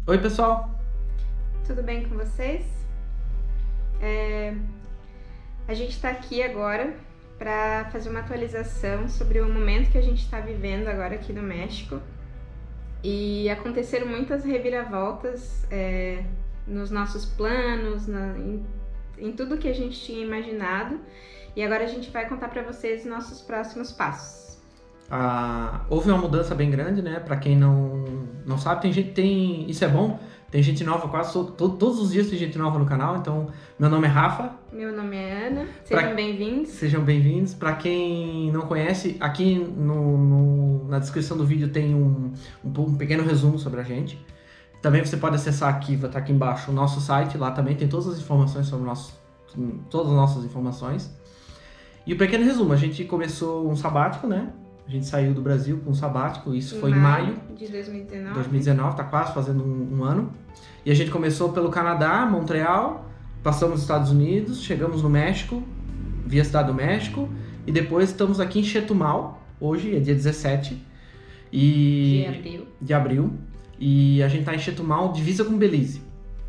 Oi, pessoal. Tudo bem com vocês? A gente está aqui agora para fazer uma atualização sobre o momento que a gente está vivendo agora aqui no México. E aconteceram muitas reviravoltas nos nossos planos, em tudo que a gente tinha imaginado. E agora a gente vai contar para vocês os nossos próximos passos. Houve uma mudança bem grande, né? Para quem não sabe, isso é bom. Tem gente nova todos os dias tem gente nova no canal. Então, meu nome é Rafa. Meu nome é Ana. Sejam bem-vindos. Sejam bem-vindos. Para quem não conhece, aqui na descrição do vídeo tem um pequeno resumo sobre a gente. Também você pode acessar aqui, vai estar aqui embaixo, o nosso site. Lá também tem todas as informações sobre todas as nossas informações. E o pequeno resumo, a gente começou um sabático, né? A gente saiu do Brasil com um sabático, isso foi em maio de 2019. 2019, tá quase fazendo um ano. E a gente começou pelo Canadá, Montreal, passamos nos Estados Unidos, chegamos no México, via Cidade do México, e depois estamos aqui em Chetumal, hoje é dia 17 de abril. E a gente tá em Chetumal, divisa com Belize.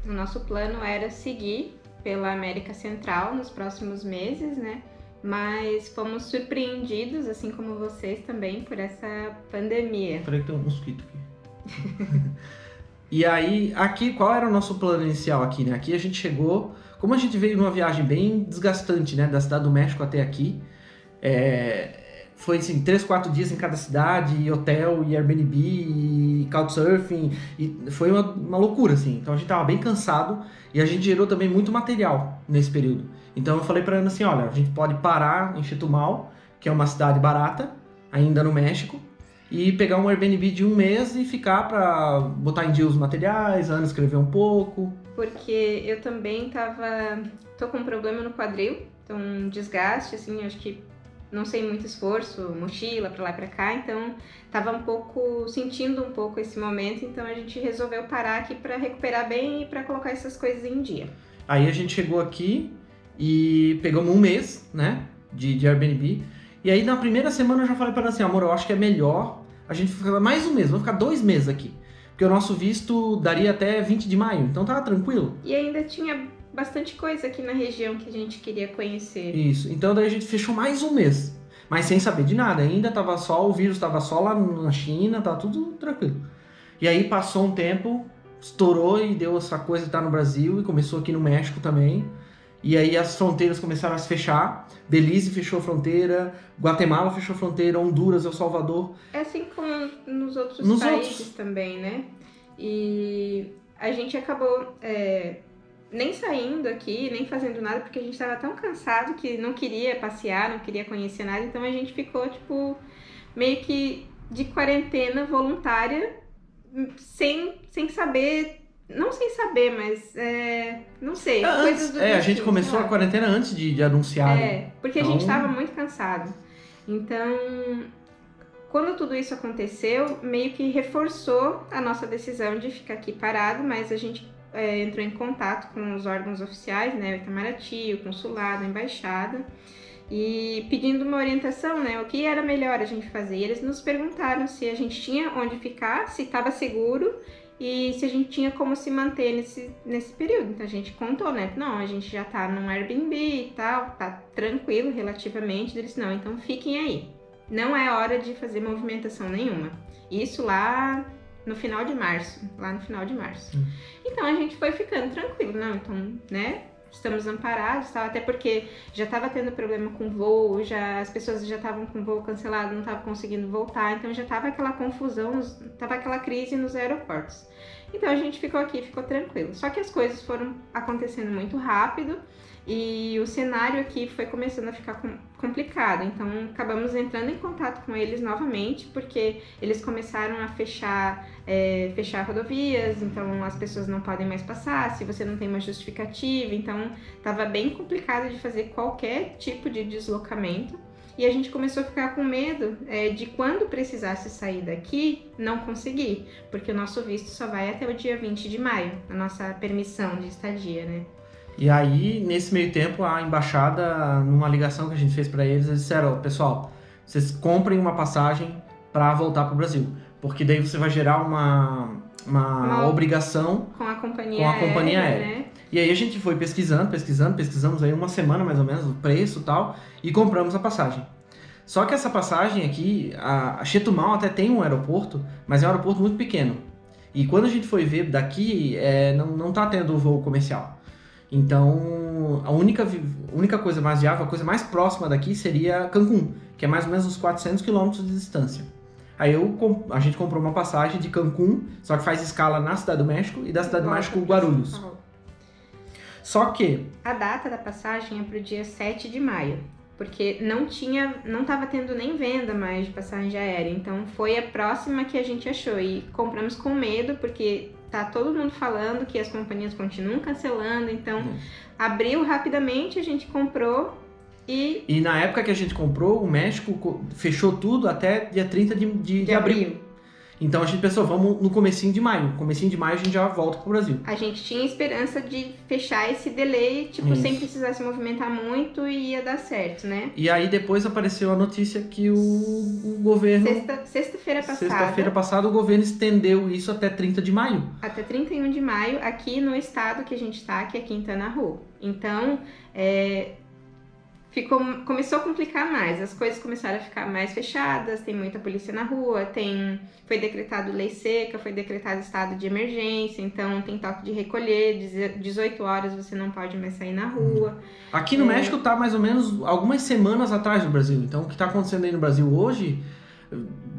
O nosso plano era seguir pela América Central nos próximos meses, né? Mas fomos surpreendidos, assim como vocês também, por essa pandemia. Peraí que tem um mosquito aqui. E aí, aqui, qual era o nosso plano inicial aqui, né? Aqui a gente chegou, como a gente veio numa viagem bem desgastante, né? Da Cidade do México até aqui, foi assim, 3, 4 dias em cada cidade, e hotel, e Airbnb, e Couchsurfing, e foi uma loucura, assim. Então a gente tava bem cansado, e a gente gerou também muito material nesse período. Então eu falei pra Ana assim, olha, a gente pode parar em Chetumal, que é uma cidade barata, ainda no México, e pegar um Airbnb de 1 mês e ficar pra botar em dia os materiais, a Ana escrever um pouco. Porque eu também tô com um problema no quadril, então um desgaste, assim, acho que não sei muito esforço, mochila pra lá e pra cá, então tava sentindo um pouco esse momento, então a gente resolveu parar aqui pra recuperar bem e pra colocar essas coisas em dia. Aí a gente chegou aqui e pegamos 1 mês, né, de Airbnb, e aí na primeira semana eu já falei pra ela assim, amor, eu acho que é melhor a gente ficar mais 1 mês, vamos ficar 2 meses aqui, porque o nosso visto daria até 20 de maio, então tava tranquilo. E ainda tinha bastante coisa aqui na região que a gente queria conhecer. Isso, então daí a gente fechou mais 1 mês, mas sem saber de nada, ainda o vírus tava só lá na China, tava tudo tranquilo. E aí passou um tempo, estourou e deu essa coisa de estar no Brasil e começou aqui no México também. E aí as fronteiras começaram a se fechar, Belize fechou a fronteira, Guatemala fechou a fronteira, Honduras, El Salvador. É assim como nos outros países também, né? E a gente acabou nem saindo aqui, nem fazendo nada, porque a gente estava tão cansado que não queria passear, não queria conhecer nada, então a gente ficou, meio que de quarentena voluntária, sem saber... Não sem saber, mas não sei. Coisas do a gente começou a quarentena antes de anunciar. Porque então... a gente estava muito cansado. Então, quando tudo isso aconteceu, meio que reforçou a nossa decisão de ficar aqui parado, mas a gente entrou em contato com os órgãos oficiais, né, o Itamaraty, o consulado, a embaixada, e pedindo uma orientação, né, o que era melhor a gente fazer. E eles nos perguntaram se a gente tinha onde ficar, se estava seguro, e se a gente tinha como se manter nesse período. Então a gente contou, né? Não, a gente já tá num Airbnb e tal, tá tranquilo relativamente. Eles, não, então fiquem aí. Não é hora de fazer movimentação nenhuma. Isso lá no final de março. Então a gente foi ficando tranquilo. Não, então, né? Estamos amparados, tal, até porque já estava tendo problema com voo, as pessoas já estavam com voo cancelado, não estavam conseguindo voltar, então já estava aquela confusão, estava aquela crise nos aeroportos. Então a gente ficou aqui, ficou tranquilo. Só que as coisas foram acontecendo muito rápido e o cenário aqui foi começando a ficar complicado. Então acabamos entrando em contato com eles novamente, porque eles começaram a fechar rodovias, então as pessoas não podem mais passar se você não tem uma justificativa. Então estava bem complicado de fazer qualquer tipo de deslocamento. E a gente começou a ficar com medo de quando precisasse sair daqui, não conseguir, porque o nosso visto só vai até o dia 20 de maio, a nossa permissão de estadia, né? E aí, nesse meio tempo, a embaixada, numa ligação que a gente fez para eles disseram, pessoal, vocês comprem uma passagem para voltar para o Brasil. porque daí você vai gerar uma obrigação com a companhia aérea. Né? E aí a gente foi pesquisamos aí uma semana mais ou menos o preço e tal, e compramos a passagem. Só que essa passagem aqui, a Chetumal até tem um aeroporto, mas é um aeroporto muito pequeno. E quando a gente foi ver daqui, não tá tendo voo comercial. Então, a única coisa mais viável, a coisa mais próxima daqui seria Cancún, que é mais ou menos uns 400 quilômetros de distância. Aí a gente comprou uma passagem de Cancún, só que faz escala na Cidade do México e da Cidade do México Guarulhos. Só que a data da passagem é para o dia 7 de maio, porque não estava tendo nem venda mais de passagem aérea, então foi a próxima que a gente achou e compramos com medo, porque tá todo mundo falando que as companhias continuam cancelando, então abriu rapidamente, a gente comprou. E na época que a gente comprou, o México fechou tudo até dia 30 de abril. Então a gente pensou, vamos no comecinho de maio. Comecinho de maio a gente já volta pro Brasil. A gente tinha esperança de fechar esse delay, sem precisar se movimentar muito e ia dar certo, né? E aí depois apareceu a notícia que o governo... Sexta-feira passada. Sexta-feira passada o governo estendeu isso até 30 de maio. Até 31 de maio, aqui no estado que a gente tá, que é Quintana Roo. Então, começou a complicar mais, as coisas começaram a ficar mais fechadas, tem muita polícia na rua, foi decretado lei seca, foi decretado estado de emergência, então tem toque de recolher, 18 horas você não pode mais sair na rua. Aqui no México tá mais ou menos algumas semanas atrás do Brasil, então o que tá acontecendo aí no Brasil hoje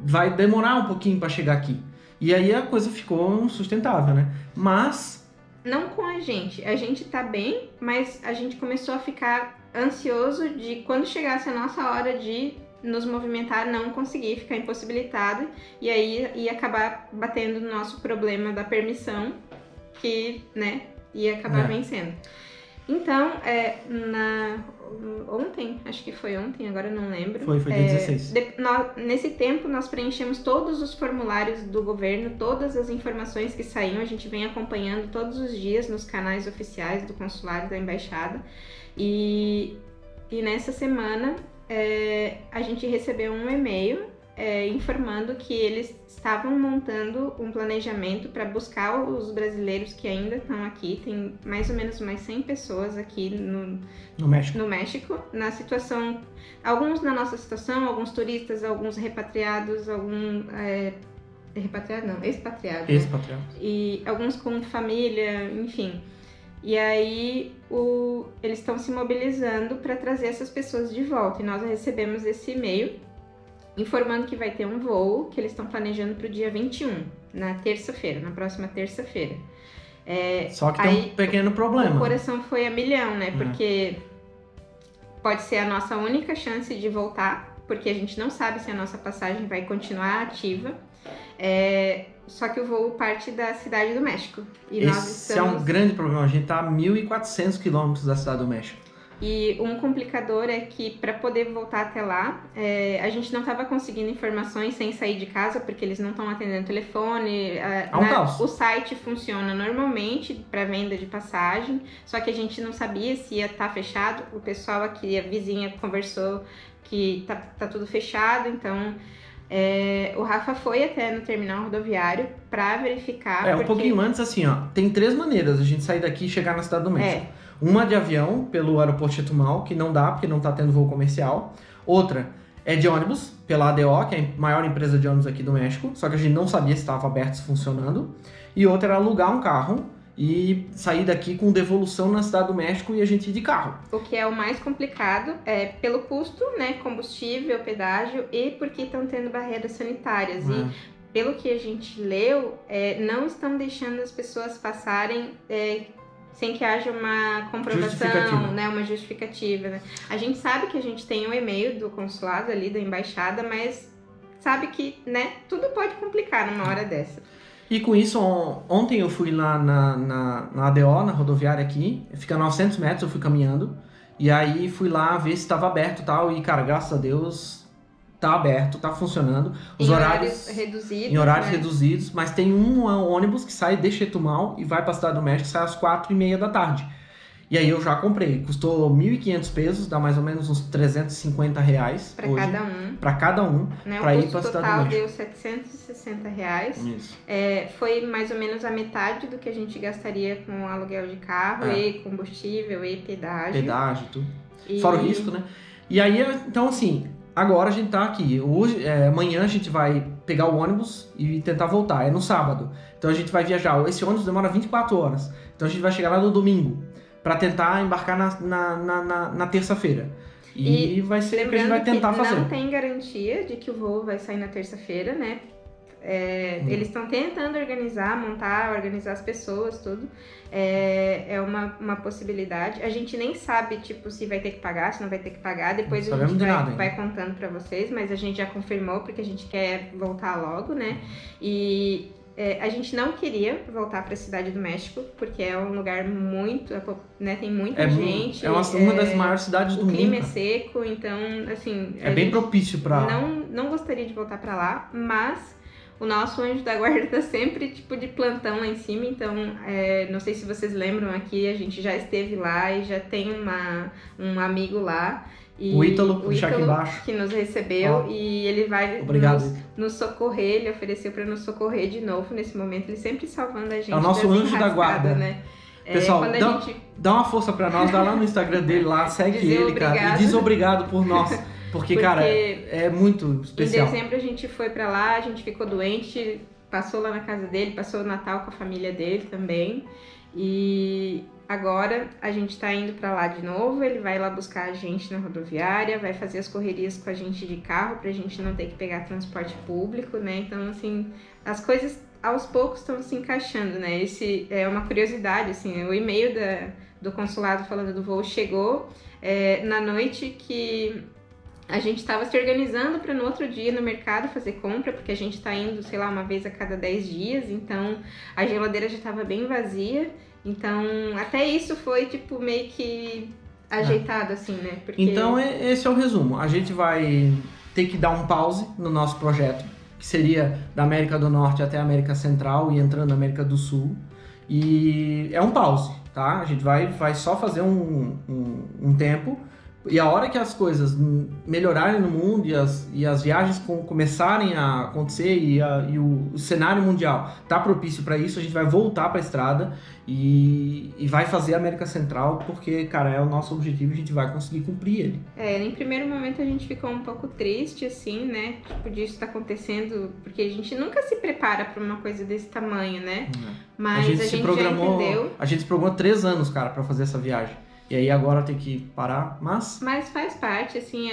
vai demorar um pouquinho para chegar aqui. E aí a coisa ficou insustentável, né? Mas... não com a gente tá bem, mas a gente começou a ficar ansioso de quando chegasse a nossa hora de nos movimentar, não conseguir, ficar impossibilitado, e aí ia acabar batendo no nosso problema da permissão, que, né, ia acabar vencendo. Então, ontem, acho que foi ontem, agora não lembro. Foi dia 16. Nesse tempo, nós preenchemos todos os formulários do governo, todas as informações que saíam, a gente vem acompanhando todos os dias nos canais oficiais do consulado, da embaixada. E nessa semana, a gente recebeu um e-mail informando que eles estavam montando um planejamento para buscar os brasileiros que ainda estão aqui. Tem mais ou menos mais 100 pessoas aqui no México, na situação, alguns na nossa situação, alguns turistas, alguns repatriados, expatriados. Expatriados. Né? E alguns com família, enfim. E aí eles estão se mobilizando para trazer essas pessoas de volta. E nós recebemos esse e-mail informando que vai ter um voo que eles estão planejando para o dia 21, na próxima terça-feira. Só que tem um pequeno problema. O coração foi a milhão, né? Porque pode ser a nossa única chance de voltar, porque a gente não sabe se a nossa passagem vai continuar ativa. Só que o voo parte da Cidade do México. E esse é um grande problema. A gente está a 1.400 quilômetros da Cidade do México. E um complicador é que para poder voltar até lá, a gente não estava conseguindo informações sem sair de casa, porque eles não estão atendendo telefone. Caos. O site funciona normalmente para venda de passagem, só que a gente não sabia se ia estar fechado. O pessoal aqui, a vizinha, conversou que tá tudo fechado, então... o Rafa foi até no terminal rodoviário para verificar. Um pouquinho antes, assim, tem 3 maneiras de a gente sair daqui e chegar na Cidade do México. Uma de avião, pelo aeroporto Chetumal, que não dá, porque não tá tendo voo comercial. Outra é de ônibus, pela ADO, que é a maior empresa de ônibus aqui do México, só que a gente não sabia se estava aberto, se funcionando. E outra era alugar um carro e sair daqui com devolução na Cidade do México e a gente ir de carro. O que é o mais complicado é pelo custo, né, combustível, pedágio, e porque estão tendo barreiras sanitárias. E pelo que a gente leu, não estão deixando as pessoas passarem sem que haja uma comprovação, né, uma justificativa. Né? A gente sabe que a gente tem um e-mail do consulado ali, da embaixada, mas sabe que, né, tudo pode complicar numa hora dessa. E com isso, ontem eu fui lá na ADO, na rodoviária aqui, fica a 900 metros, eu fui caminhando, e aí fui lá ver se estava aberto e tal, e cara, graças a Deus, tá aberto, tá funcionando. Os horários reduzidos. Em horários reduzidos, mas tem um ônibus que sai de Chetumal e vai para a Cidade do México, sai às 4h30 da tarde. E aí eu já comprei. Custou 1.500 pesos, dá mais ou menos uns 350 reais Para hoje. cada um. Para cada um, Né? para O ir para a custo Cidade do total México. deu 760 reais. Isso. Foi mais ou menos a metade do que a gente gastaria com aluguel de carro e combustível e pedágio. Pedágio e tudo. Fora o risco, né? E aí, então assim, agora a gente tá aqui. Hoje, amanhã a gente vai pegar o ônibus e tentar voltar. É no sábado. Então a gente vai viajar. Esse ônibus demora 24 horas. Então a gente vai chegar lá no domingo para tentar embarcar na terça-feira. E vai ser o que a gente vai tentar fazer. Não tem garantia de que o voo vai sair na terça-feira, né? Eles estão tentando organizar as pessoas, tudo. É uma possibilidade. A gente nem sabe, tipo, se vai ter que pagar, se não vai ter que pagar. Depois a gente vai contando pra vocês, mas a gente já confirmou porque a gente quer voltar logo, né? E a gente não queria voltar para a Cidade do México, porque é um lugar muito, né, tem muita gente. É uma das maiores cidades do mundo. O clima é seco, então, assim... É bem propício para... Não gostaria de voltar para lá, mas o nosso anjo da guarda tá sempre, tipo, de plantão lá em cima, então, não sei se vocês lembram aqui, a gente já esteve lá e já tem um amigo lá. E o Ítalo, deixar aqui embaixo, que nos recebeu, e ele vai nos socorrer, ele ofereceu para nos socorrer de novo nesse momento, ele sempre salvando a gente. É o nosso anjo da guarda, né? Pessoal, dá uma força para nós, dá lá no Instagram dele, lá, segue ele, cara, e diz obrigado por nós, porque cara, é muito especial. Em dezembro a gente foi para lá, a gente ficou doente, passou lá na casa dele, passou o Natal com a família dele também, e agora a gente tá indo pra lá de novo, ele vai lá buscar a gente na rodoviária, vai fazer as correrias com a gente de carro pra gente não ter que pegar transporte público, né? Então, assim, as coisas aos poucos estão se encaixando, né? Esse é uma curiosidade, assim, o e-mail do consulado falando do voo chegou na noite que a gente estava se organizando para no outro dia no mercado fazer compra, porque a gente tá indo, sei lá, uma vez a cada 10 dias, então a geladeira já estava bem vazia. Então, até isso foi, tipo, meio que ajeitado, assim, né? Porque... Então, esse é o resumo. A gente vai ter que dar um pause no nosso projeto, que seria da América do Norte até a América Central e entrando na América do Sul. E é um pause, tá? A gente vai só fazer um tempo. E a hora que as coisas melhorarem no mundo e as viagens começarem a acontecer e o cenário mundial tá propício para isso, a gente vai voltar para a estrada e vai fazer a América Central, porque, cara, é o nosso objetivo e a gente vai conseguir cumprir ele. Em primeiro momento a gente ficou um pouco triste, assim, né? Tipo, disso tá acontecendo, porque a gente nunca se prepara para uma coisa desse tamanho, né? Mas a gente já entendeu. A gente se programou 3 anos, cara, para fazer essa viagem. E aí agora tem que parar, mas faz parte, assim,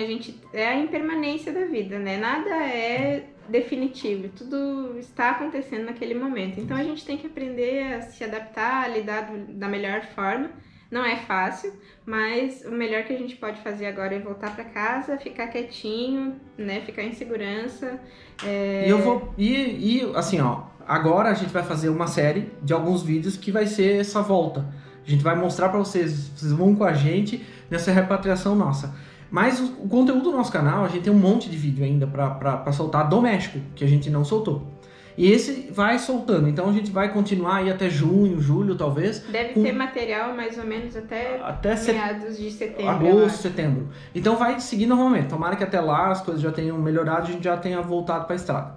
é a impermanência da vida, né? Nada é definitivo, tudo está acontecendo naquele momento. Então a gente tem que aprender a se adaptar, a lidar da melhor forma. Não é fácil, mas o melhor que a gente pode fazer agora é voltar para casa, ficar quietinho, né? Ficar em segurança. Assim, ó, agora a gente vai fazer uma série de alguns vídeos que vai ser essa volta. A gente vai mostrar para vocês vão com a gente nessa repatriação nossa. Mas o conteúdo do nosso canal, a gente tem um monte de vídeo ainda para soltar do México, que a gente não soltou. E esse vai soltando, então a gente vai continuar aí até junho, julho talvez. Deve ter material mais ou menos até meados de setembro. Agosto, setembro. Então vai seguir normalmente. Tomara que até lá as coisas já tenham melhorado e a gente já tenha voltado para a estrada.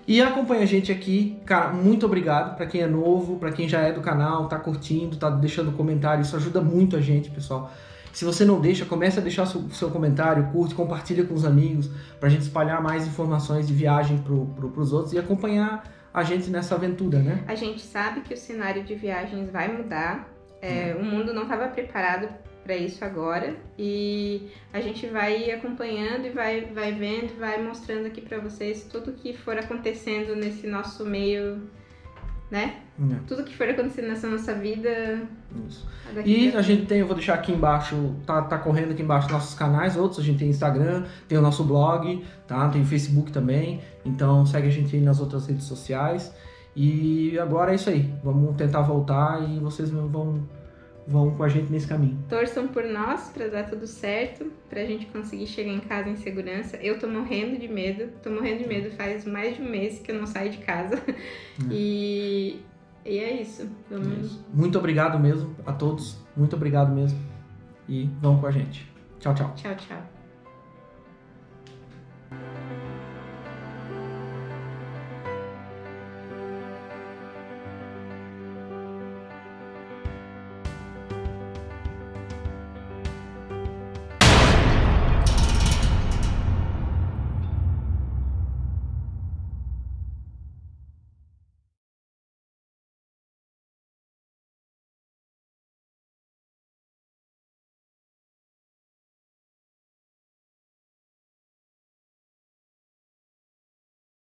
E acompanha a gente aqui, cara, muito obrigado para quem é novo, para quem já é do canal, tá curtindo, tá deixando comentário, isso ajuda muito a gente, pessoal. Se você não deixa, comece a deixar seu comentário, curte, compartilha com os amigos, pra gente espalhar mais informações de viagem pros outros e acompanhar a gente nessa aventura, né? A gente sabe que o cenário de viagens vai mudar, o mundo não estava preparado para isso agora, e a gente vai acompanhando e vai vendo, vai mostrando aqui para vocês tudo que for acontecendo nesse nosso meio, né? Tudo que for acontecendo nessa nossa vida. Isso. E a gente tem, eu vou deixar aqui embaixo, tá correndo aqui embaixo nossos canais, outros, a gente tem Instagram, tem o nosso blog, tá? Tem o Facebook também, então segue a gente aí nas outras redes sociais. E agora é isso aí, vamos tentar voltar e vocês vão com a gente nesse caminho. Torçam por nós para dar tudo certo, pra gente conseguir chegar em casa em segurança. Eu tô morrendo de medo faz mais de um mês que eu não saio de casa. E E é isso. Vamos... Muito obrigado mesmo a todos. Muito obrigado mesmo. E vão com a gente. Tchau, tchau. Tchau, tchau.